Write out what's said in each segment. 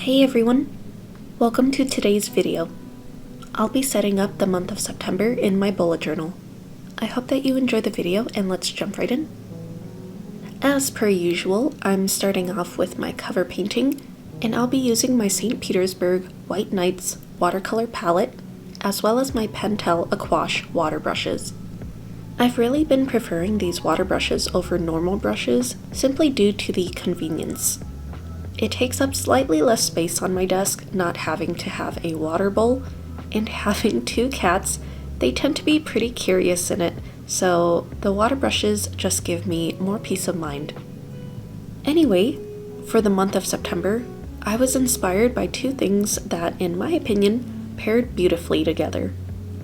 Hey everyone, welcome to today's video. I'll be setting up the month of September in my bullet journal. I hope that you enjoy the video and let's jump right in. As per usual, I'm starting off with my cover painting and I'll be using my St. Petersburg White Nights watercolor palette as well as my Pentel Aquash water brushes. I've really been preferring these water brushes over normal brushes simply due to the convenience. It takes up slightly less space on my desk not having to have a water bowl, and having two cats, they tend to be pretty curious in it, so the water brushes just give me more peace of mind. Anyway, for the month of September, I was inspired by two things that, in my opinion, paired beautifully together.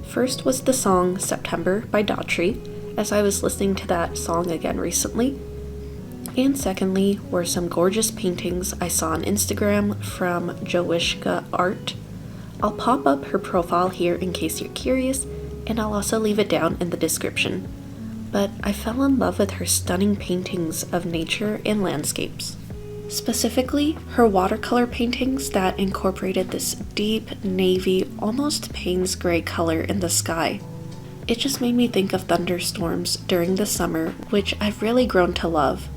First was the song September by Daughtry, as I was listening to that song again recently. And secondly were some gorgeous paintings I saw on Instagram from Joishka Art. I'll pop up her profile here in case you're curious, and I'll also leave it down in the description. But I fell in love with her stunning paintings of nature and landscapes. Specifically, her watercolor paintings that incorporated this deep navy, almost Payne's gray color in the sky. It just made me think of thunderstorms during the summer, which I've really grown to love.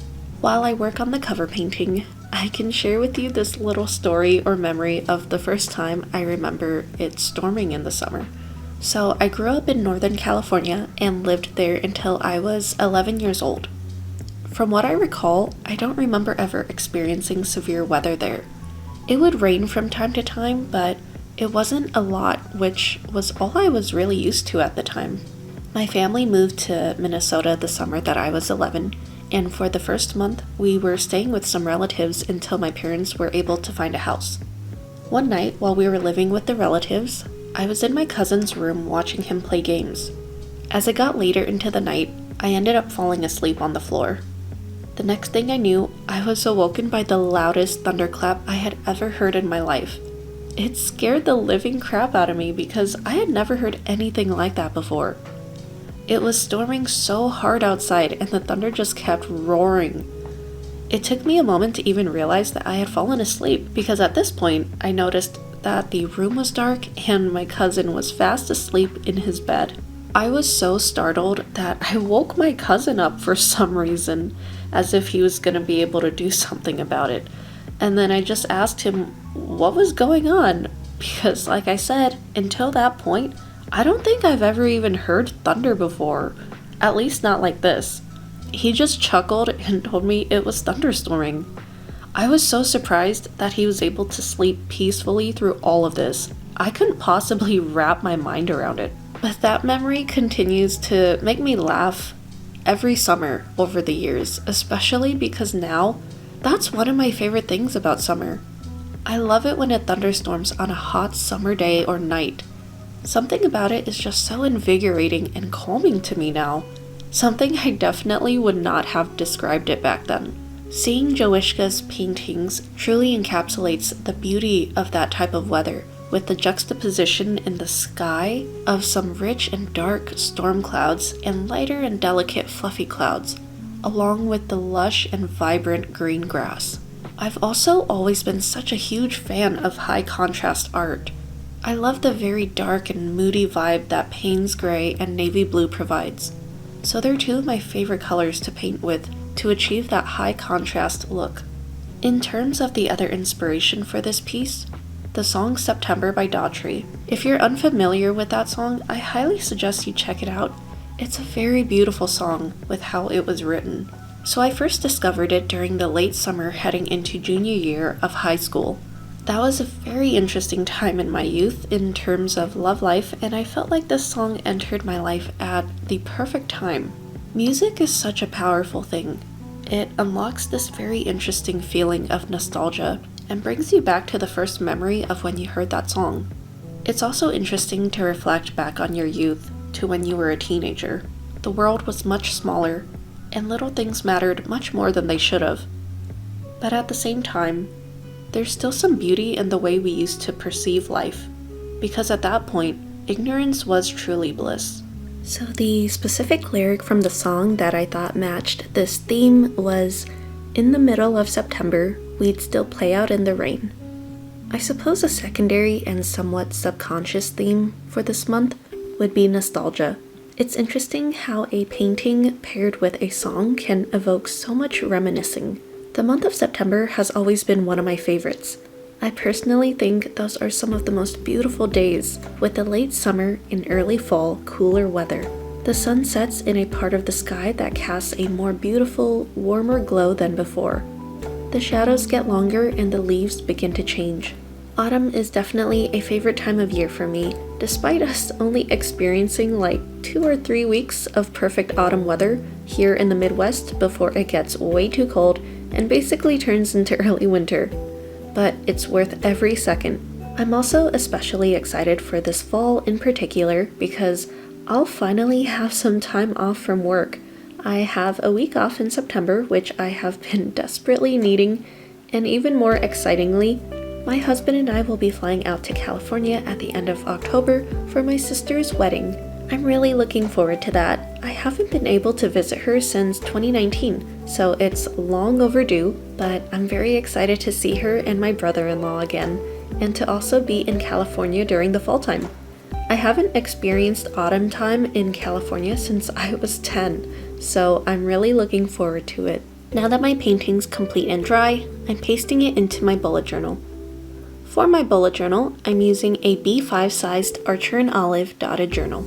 While I work on the cover painting, I can share with you this little story or memory of the first time I remember it storming in the summer. So I grew up in Northern California and lived there until I was 11 years old. From what I recall, I don't remember ever experiencing severe weather there. It would rain from time to time, but it wasn't a lot, which was all I was really used to at the time. My family moved to Minnesota the summer that I was 11, and for the first month, we were staying with some relatives until my parents were able to find a house. One night, while we were living with the relatives, I was in my cousin's room watching him play games. As it got later into the night, I ended up falling asleep on the floor. The next thing I knew, I was awoken by the loudest thunderclap I had ever heard in my life. It scared the living crap out of me because I had never heard anything like that before. It was storming so hard outside and the thunder just kept roaring. It took me a moment to even realize that I had fallen asleep because at this point I noticed that the room was dark and my cousin was fast asleep in his bed. I was so startled that I woke my cousin up for some reason, as if he was going to be able to do something about it. And then I just asked him what was going on because, like I said, until that point, I don't think I've ever even heard thunder before, at least not like this. He just chuckled and told me it was thunderstorming. I was so surprised that he was able to sleep peacefully through all of this. I couldn't possibly wrap my mind around it. But that memory continues to make me laugh every summer over the years, especially because now, that's one of my favorite things about summer. I love it when it thunderstorms on a hot summer day or night. Something about it is just so invigorating and calming to me now. Something I definitely would not have described it back then. Seeing Joishka's paintings truly encapsulates the beauty of that type of weather, with the juxtaposition in the sky of some rich and dark storm clouds and lighter and delicate fluffy clouds, along with the lush and vibrant green grass. I've also always been such a huge fan of high contrast art. I love the very dark and moody vibe that Payne's gray and navy blue provides. So they're two of my favorite colors to paint with to achieve that high contrast look. In terms of the other inspiration for this piece, the song September by Daughtry. If you're unfamiliar with that song, I highly suggest you check it out. It's a very beautiful song with how it was written. So I first discovered it during the late summer heading into junior year of high school. That was a very interesting time in my youth in terms of love life, and I felt like this song entered my life at the perfect time. Music is such a powerful thing. It unlocks this very interesting feeling of nostalgia and brings you back to the first memory of when you heard that song. It's also interesting to reflect back on your youth to when you were a teenager. The world was much smaller, and little things mattered much more than they should have. But at the same time, there's still some beauty in the way we used to perceive life, because at that point, ignorance was truly bliss. So the specific lyric from the song that I thought matched this theme was, "In the middle of September, we'd still play out in the rain." I suppose a secondary and somewhat subconscious theme for this month would be nostalgia. It's interesting how a painting paired with a song can evoke so much reminiscing. The month of September has always been one of my favorites. I personally think those are some of the most beautiful days, with the late summer and early fall cooler weather. The sun sets in a part of the sky that casts a more beautiful, warmer glow than before. The shadows get longer and the leaves begin to change. Autumn is definitely a favorite time of year for me, despite us only experiencing like 2 or 3 weeks of perfect autumn weather here in the Midwest before it gets way too cold and basically turns into early winter. But it's worth every second. I'm also especially excited for this fall in particular because I'll finally have some time off from work. I have a week off in September, which I have been desperately needing, and even more excitingly, my husband and I will be flying out to California at the end of October for my sister's wedding. I'm really looking forward to that. I haven't been able to visit her since 2019, so it's long overdue, but I'm very excited to see her and my brother-in-law again, and to also be in California during the fall time. I haven't experienced autumn time in California since I was 10, so I'm really looking forward to it. Now that my painting's complete and dry, I'm pasting it into my bullet journal. For my bullet journal, I'm using a B5 sized Archer and Olive dotted journal.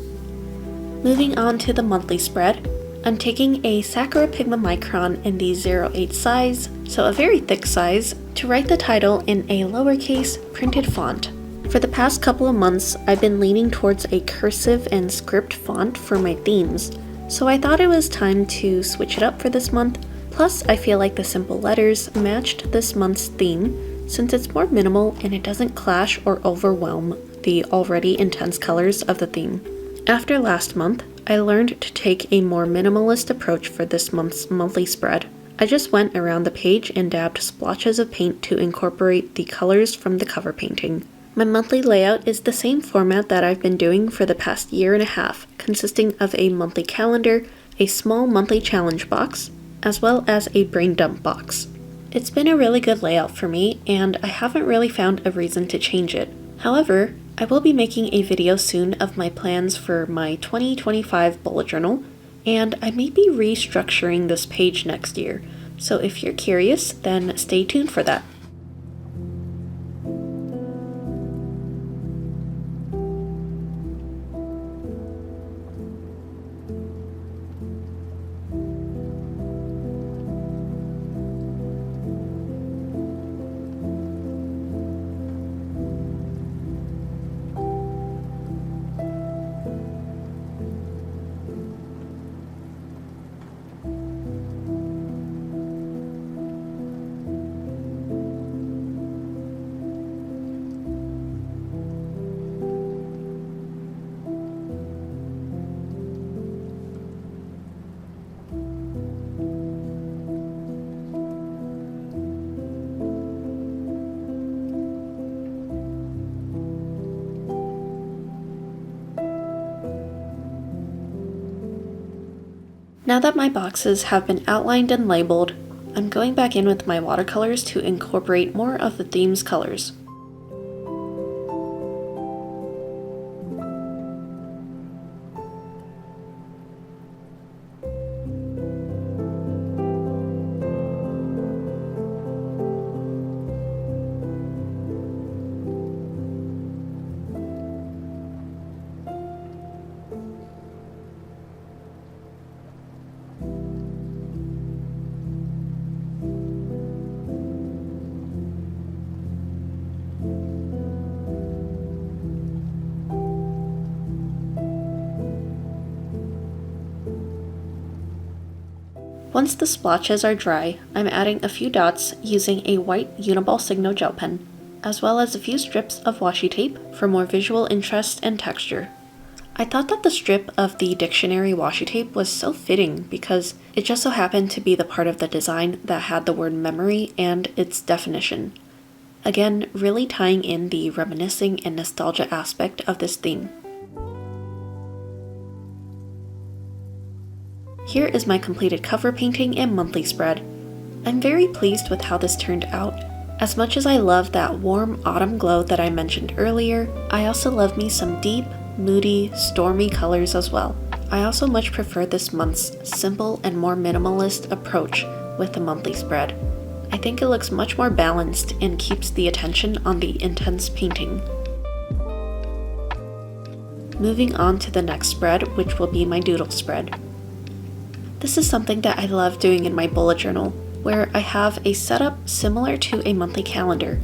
Moving on to the monthly spread, I'm taking a Sakura Pigma Micron in the 08 size, so a very thick size, to write the title in a lowercase printed font. For the past couple of months, I've been leaning towards a cursive and script font for my themes, so I thought it was time to switch it up for this month. Plus, I feel like the simple letters matched this month's theme, since it's more minimal and it doesn't clash or overwhelm the already intense colors of the theme. After last month, I learned to take a more minimalist approach for this month's monthly spread. I just went around the page and dabbed splotches of paint to incorporate the colors from the cover painting. My monthly layout is the same format that I've been doing for the past year and a half, consisting of a monthly calendar, a small monthly challenge box, as well as a brain dump box. It's been a really good layout for me, and I haven't really found a reason to change it. However, I will be making a video soon of my plans for my 2025 bullet journal, and I may be restructuring this page next year, so if you're curious, then stay tuned for that. Now that my boxes have been outlined and labeled, I'm going back in with my watercolors to incorporate more of the theme's colors. Once the splotches are dry, I'm adding a few dots using a white Uniball Signo gel pen, as well as a few strips of washi tape for more visual interest and texture. I thought that the strip of the dictionary washi tape was so fitting because it just so happened to be the part of the design that had the word memory and its definition. Again, really tying in the reminiscing and nostalgia aspect of this theme. Here is my completed cover painting and monthly spread. I'm very pleased with how this turned out. As much as I love that warm autumn glow that I mentioned earlier, I also love me some deep, moody, stormy colors as well. I also much prefer this month's simple and more minimalist approach with the monthly spread. I think it looks much more balanced and keeps the attention on the intense painting. Moving on to the next spread, which will be my doodle spread. This is something that I love doing in my bullet journal, where I have a setup similar to a monthly calendar,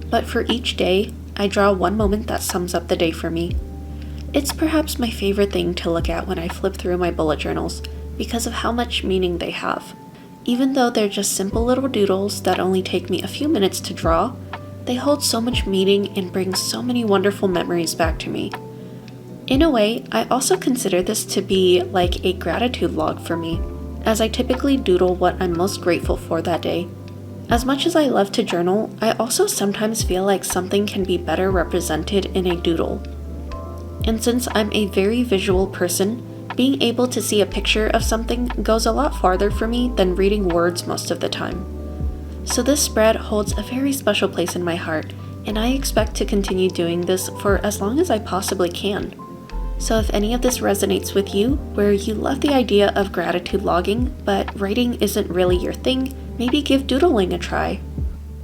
but for each day, I draw one moment that sums up the day for me. It's perhaps my favorite thing to look at when I flip through my bullet journals because of how much meaning they have. Even though they're just simple little doodles that only take me a few minutes to draw, they hold so much meaning and bring so many wonderful memories back to me. In a way, I also consider this to be like a gratitude log for me, as I typically doodle what I'm most grateful for that day. As much as I love to journal, I also sometimes feel like something can be better represented in a doodle. And since I'm a very visual person, being able to see a picture of something goes a lot farther for me than reading words most of the time. So this spread holds a very special place in my heart, and I expect to continue doing this for as long as I possibly can. So if any of this resonates with you, where you love the idea of gratitude logging, but writing isn't really your thing, maybe give doodling a try.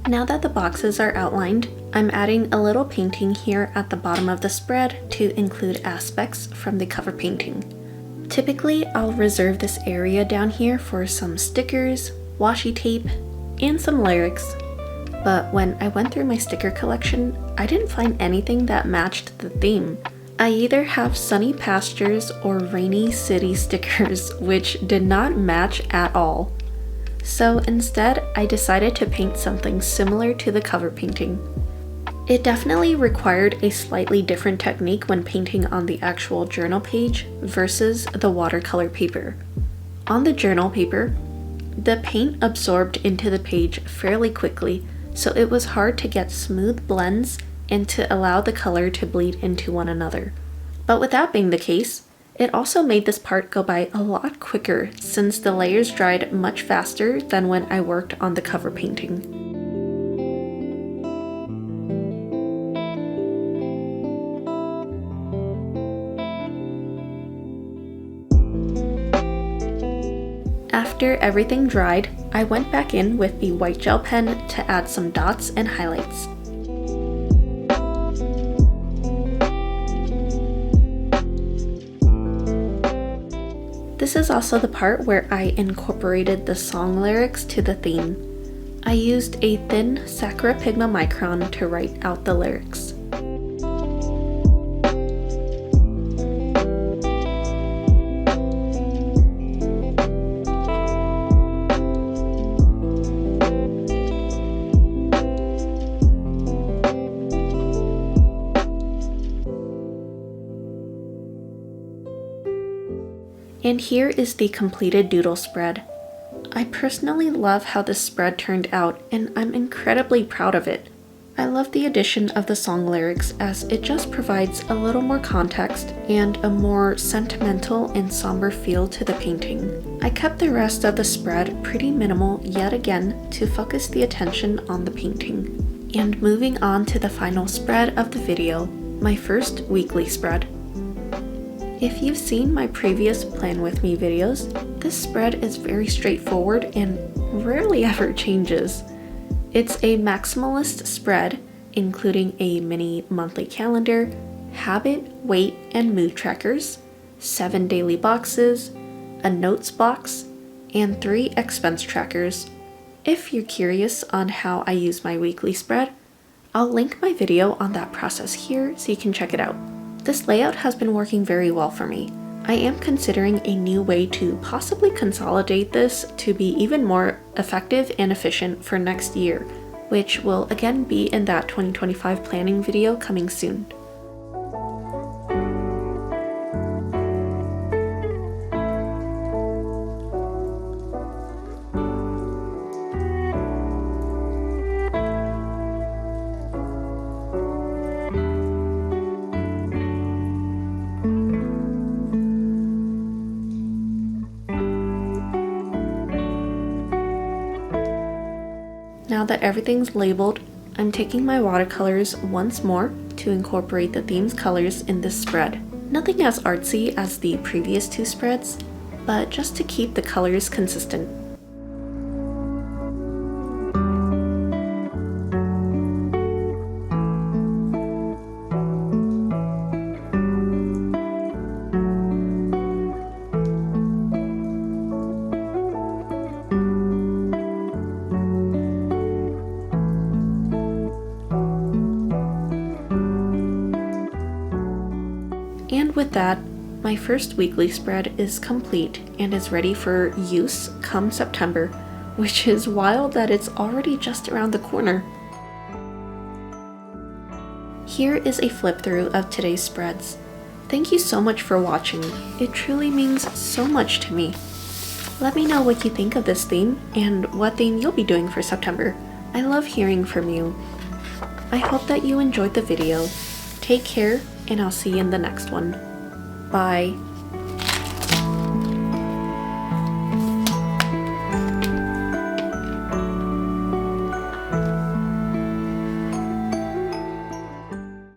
Now that the boxes are outlined, I'm adding a little painting here at the bottom of the spread to include aspects from the cover painting. Typically, I'll reserve this area down here for some stickers, washi tape, and some lyrics. But when I went through my sticker collection, I didn't find anything that matched the theme. I either have sunny pastures or rainy city stickers, which did not match at all. So instead, I decided to paint something similar to the cover painting. It definitely required a slightly different technique when painting on the actual journal page versus the watercolor paper. On the journal paper, the paint absorbed into the page fairly quickly, so it was hard to get smooth blends and to allow the color to bleed into one another. But with that being the case, it also made this part go by a lot quicker since the layers dried much faster than when I worked on the cover painting. After everything dried, I went back in with the white gel pen to add some dots and highlights. This is also the part where I incorporated the song lyrics to the theme. I used a thin Sakura Pigma Micron to write out the lyrics. And here is the completed doodle spread. I personally love how this spread turned out, and I'm incredibly proud of it. I love the addition of the song lyrics as it just provides a little more context and a more sentimental and somber feel to the painting. I kept the rest of the spread pretty minimal yet again to focus the attention on the painting. And moving on to the final spread of the video, my first weekly spread. If you've seen my previous Plan With Me videos, this spread is very straightforward and rarely ever changes. It's a maximalist spread, including a mini monthly calendar, habit, weight, and mood trackers, 7 daily boxes, a notes box, and 3 expense trackers. If you're curious on how I use my weekly spread, I'll link my video on that process here so you can check it out. This layout has been working very well for me. I am considering a new way to possibly consolidate this to be even more effective and efficient for next year, which will again be in that 2025 planning video coming soon. Now that everything's labeled, I'm taking my watercolors once more to incorporate the theme's colors in this spread. Nothing as artsy as the previous two spreads, but just to keep the colors consistent. And with that, my first weekly spread is complete and is ready for use come September, which is wild that it's already just around the corner. Here is a flip through of today's spreads. Thank you so much for watching. It truly means so much to me. Let me know what you think of this theme and what theme you'll be doing for September. I love hearing from you. I hope that you enjoyed the video. Take care, and I'll see you in the next one. Bye.